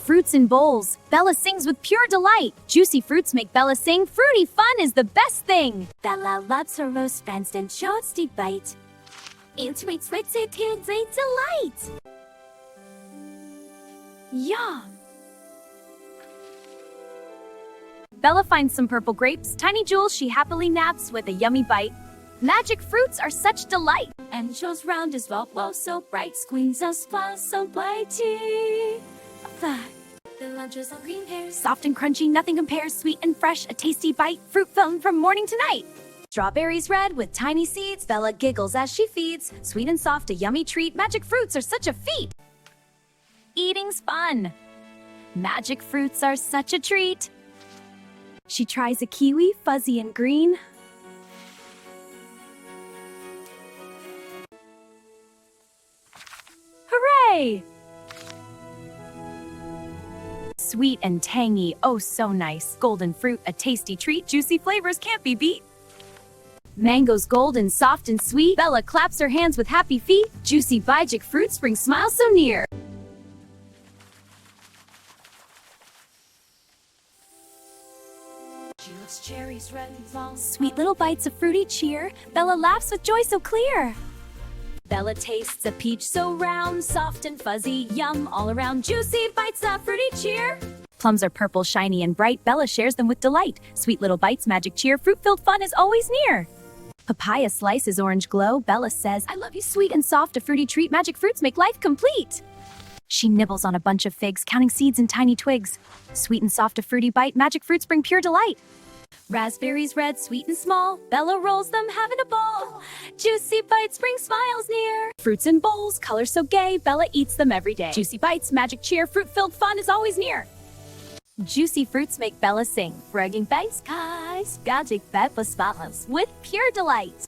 Fruits in bowls. Bella sings with pure delight. Juicy fruits make Bella sing. Fruity fun is the best thing. Bella loves her roast spänst and shows die bite. In sweet sweets it is a delight. Yum. Bella finds some purple grapes. Tiny jewels she happily naps with a yummy bite. Magic fruits are such delight. And shows round as well, whoa, so bright. Squeeze us far, so blighty. The lunches on green pears. Soft and crunchy, nothing compares. Sweet and fresh, a tasty bite. Fruit fun from morning to night. Strawberries red with tiny seeds. Bella giggles as she feeds. Sweet and soft, a yummy treat. Magic fruits are such a feat. Eating's fun. Magic fruits are such a treat. She tries a kiwi, fuzzy and green. Hooray! Sweet and tangy, oh so nice. Golden fruit, a tasty treat. Juicy flavors can't be beat. Mangoes golden, soft and sweet. Bella claps her hands with happy feet. Juicy magic fruits bring smiles so near. She loves cherries red and long. Sweet little bites of fruity cheer. Bella laughs with joy so clear. Bella tastes a peach so round, soft and fuzzy, yum all around. Juicy bites of fruity cheer. Plums are purple, shiny and bright. Bella shares them with delight. Sweet little bites, magic cheer. Fruit-filled fun is always near. Papaya slices orange glow. Bella says, I love you sweet and soft, a fruity treat. Magic fruits make life complete. She nibbles on a bunch of figs, counting seeds and tiny twigs. Sweet and soft, a fruity bite. Magic fruits bring pure delight. Raspberries red, sweet and small. Bella rolls them, having a ball. Juicy bites bring smiles near. Fruits in bowls, colors so gay. Bella eats them every day. Juicy bites, magic cheer. Fruit-filled fun is always near. Juicy fruits make Bella sing. Bragging bites, guys. Magic pepper smiles with pure delight.